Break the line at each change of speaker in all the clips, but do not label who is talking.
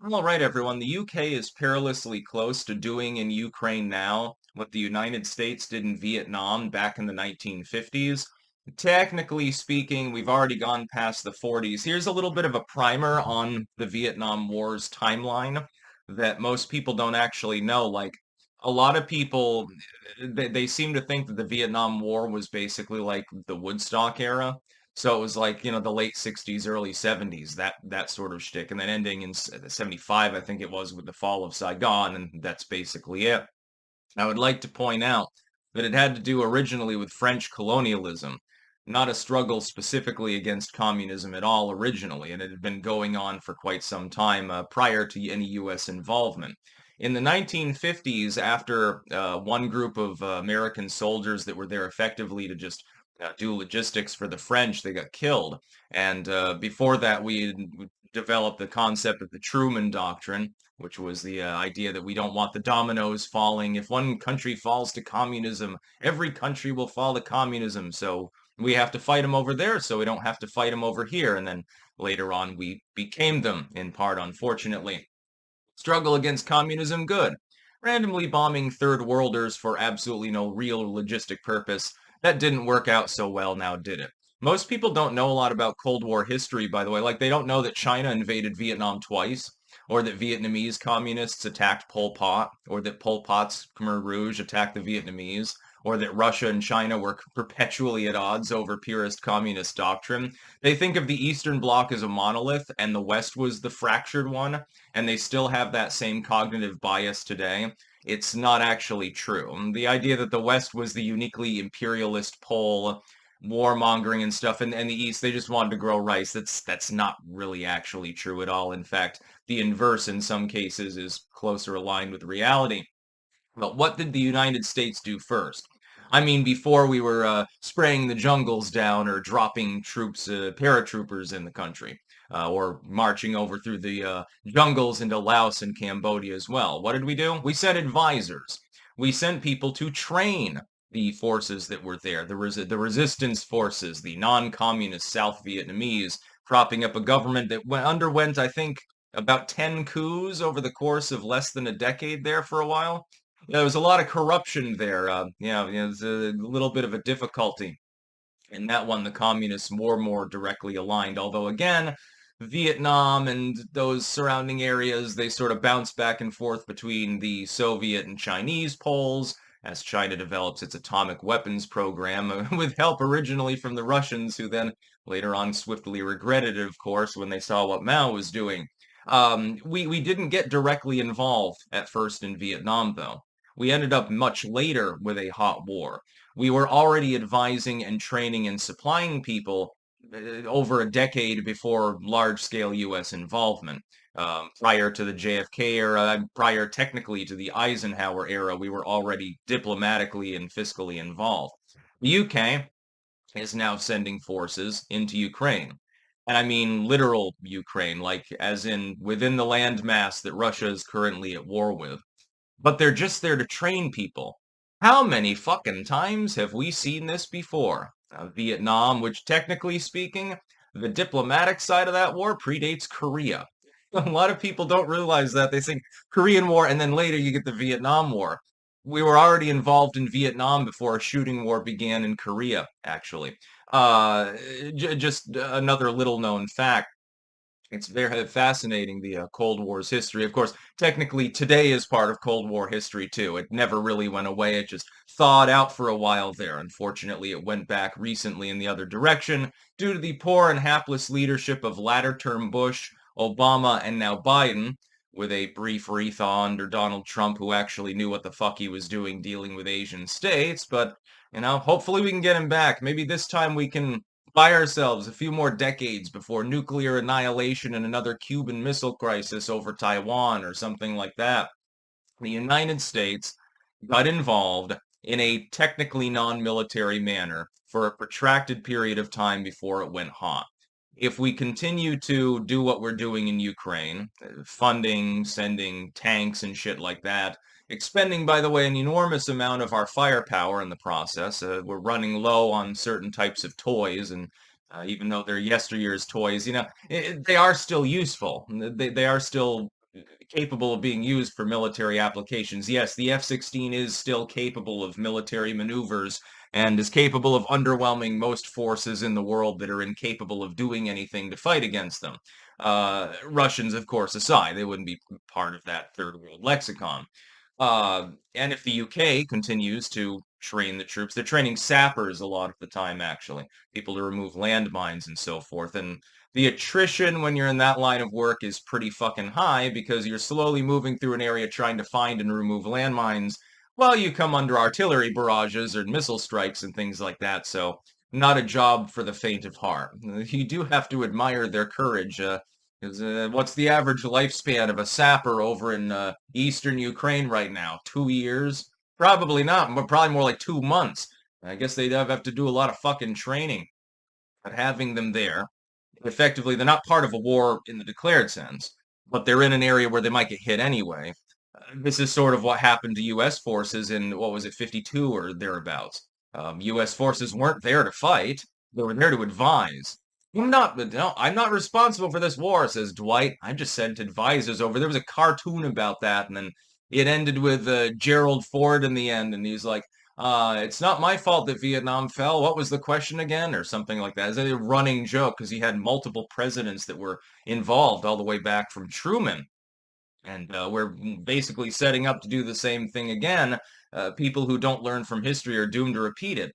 All right, everyone. The UK is perilously close to doing in Ukraine now what the United States did in Vietnam back in the 1950s. Technically speaking, we've already gone past the 40s. Here's a little bit of a primer on the Vietnam War's timeline that most people don't actually know. Like, a lot of people, they seem to think that the Vietnam War was basically like the Woodstock era. So it was like, the late 60s, early 70s, that sort of shtick, and then ending in 75, I think it was, with the fall of Saigon, and that's basically it. I would like to point out that it had to do originally with French colonialism, not a struggle specifically against communism at all originally, and it had been going on for quite some time prior to any U.S. involvement. In the 1950s, after one group of American soldiers that were there effectively to just do logistics for the French, they got killed. And before that, we developed the concept of the Truman Doctrine, which was the idea that we don't want the dominoes falling. If one country falls to communism, every country will fall to communism. So we have to fight them over there, so we don't have to fight them over here. And then later on, we became them in part, unfortunately. Struggle against communism, good. Randomly bombing third worlders for absolutely no real logistic purpose, that didn't work out so well now, did it? Most people don't know a lot about Cold War history, by the way. Like, they don't know that China invaded Vietnam twice, or that Vietnamese communists attacked Pol Pot, or that Pol Pot's Khmer Rouge attacked the Vietnamese, or that Russia and China were perpetually at odds over purist communist doctrine. They think of the Eastern Bloc as a monolith, and the West was the fractured one, and they still have that same cognitive bias today. It's not actually true. The idea that the West was the uniquely imperialist pole, warmongering and stuff, and the East, they just wanted to grow rice. That's not really actually true at all. In fact, the inverse in some cases is closer aligned with reality. But what did the United States do first? I mean, before we were spraying the jungles down or dropping troops, paratroopers in the country, or marching over through the jungles into Laos and Cambodia as well. What did we do? We sent advisors. We sent people to train the forces that were there, the resistance forces, the non-communist South Vietnamese, propping up a government that underwent, I think, about 10 coups over the course of less than a decade there for a while. Yeah, there was a lot of corruption there. There's a little bit of a difficulty in that one. The communists were more directly aligned, although again, Vietnam and those surrounding areas, they sort of bounce back and forth between the Soviet and Chinese poles as China develops its atomic weapons program, with help originally from the Russians, who then later on swiftly regretted it, of course, when they saw what Mao was doing. We didn't get directly involved at first in Vietnam, though. We ended up much later with a hot war. We were already advising and training and supplying people over a decade before large-scale U.S. involvement. Prior to the JFK era, prior technically to the Eisenhower era, we were already diplomatically and fiscally involved. The UK is now sending forces into Ukraine. And I mean literal Ukraine, like as in within the landmass that Russia is currently at war with. But they're just there to train people. How many fucking times have we seen this before? Vietnam, which technically speaking, the diplomatic side of that war predates Korea. A lot of people don't realize that. They think Korean War and then later you get the Vietnam War. We were already involved in Vietnam before a shooting war began in Korea, actually. Uh, just another little known fact. It's very fascinating, the Cold War's history. Of course, technically today is part of Cold War history too. It never really went away. It just thawed out for a while there. Unfortunately, it went back recently in the other direction due to the poor and hapless leadership of latter-term Bush, Obama, and now Biden, with a brief rethaw under Donald Trump, who actually knew what the fuck he was doing dealing with Asian states. But, hopefully we can get him back. Maybe this time we can buy ourselves a few more decades before nuclear annihilation and another Cuban Missile Crisis over Taiwan or something like that. The United States got involved in a technically non-military manner for a protracted period of time before it went hot. If we continue to do what we're doing in Ukraine, funding, sending tanks and shit like that, expending, by the way, an enormous amount of our firepower in the process. We're running low on certain types of toys, and even though they're yesteryear's toys, they are still useful. They are still capable of being used for military applications. Yes, the F-16 is still capable of military maneuvers and is capable of underwhelming most forces in the world that are incapable of doing anything to fight against them. Russians, of course, aside, they wouldn't be part of that third world lexicon. And if the UK continues to train the troops, they're training sappers a lot of the time, actually, people to remove landmines and so forth. And the attrition when you're in that line of work is pretty fucking high because you're slowly moving through an area trying to find and remove landmines while you come under artillery barrages or missile strikes and things like that. So, not a job for the faint of heart. You do have to admire their courage. 'Cause, what's the average lifespan of a sapper over in eastern Ukraine right now? 2 years? Probably not, but probably more like 2 months. I guess they'd have to do a lot of fucking training. But having them there, effectively, they're not part of a war in the declared sense, but they're in an area where they might get hit anyway. This is sort of what happened to U.S. forces in, what was it, 52 or thereabouts. U.S. forces weren't there to fight. They were there to advise. No, I'm not responsible for this war, says Dwight. I just sent advisors over. There was a cartoon about that, and then it ended with Gerald Ford in the end, and he's like, it's not my fault that Vietnam fell. What was the question again? Or something like that. It's a running joke because he had multiple presidents that were involved all the way back from Truman. And we're basically setting up to do the same thing again. People who don't learn from history are doomed to repeat it.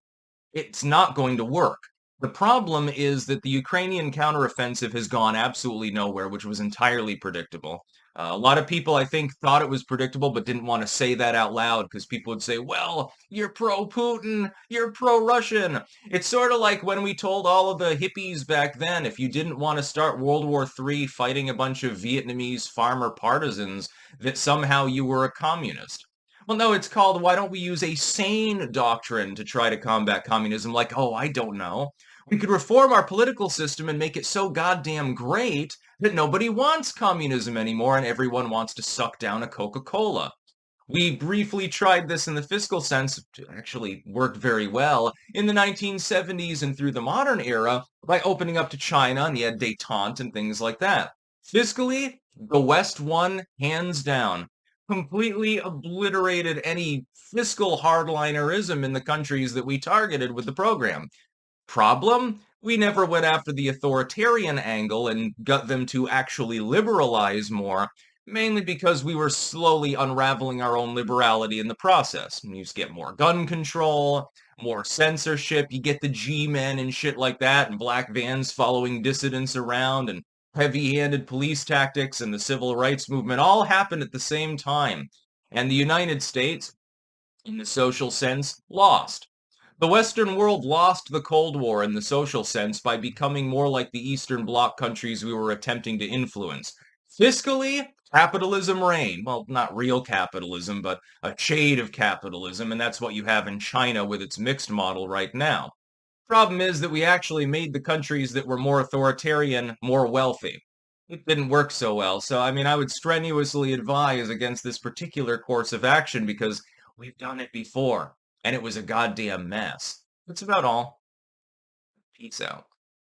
It's not going to work. The problem is that the Ukrainian counteroffensive has gone absolutely nowhere, which was entirely predictable. A lot of people, I think, thought it was predictable, but didn't want to say that out loud because people would say, well, you're pro-Putin, you're pro-Russian. It's sort of like when we told all of the hippies back then, if you didn't want to start World War III fighting a bunch of Vietnamese farmer partisans, that somehow you were a communist. Well, no, it's called why don't we use a sane doctrine to try to combat communism? Like, oh, I don't know. We could reform our political system and make it so goddamn great that nobody wants communism anymore and everyone wants to suck down a Coca-Cola. We briefly tried this in the fiscal sense, it actually worked very well, in the 1970s and through the modern era by opening up to China and you had détente and things like that. Fiscally, the West won hands down. Completely obliterated any fiscal hardlinerism in the countries that we targeted with the program. Problem? We never went after the authoritarian angle and got them to actually liberalize more, mainly because we were slowly unraveling our own liberality in the process. You just get more gun control, more censorship, you get the G-men and shit like that, and black vans following dissidents around, and heavy-handed police tactics and the civil rights movement all happened at the same time. And the United States, in the social sense, lost. The Western world lost the Cold War in the social sense by becoming more like the Eastern Bloc countries we were attempting to influence. Fiscally, capitalism reigned. Well, not real capitalism, but a shade of capitalism, and that's what you have in China with its mixed model right now. Problem is that we actually made the countries that were more authoritarian more wealthy. It didn't work so well, so I mean, I would strenuously advise against this particular course of action because we've done it before, and it was a goddamn mess. That's about all. Peace out.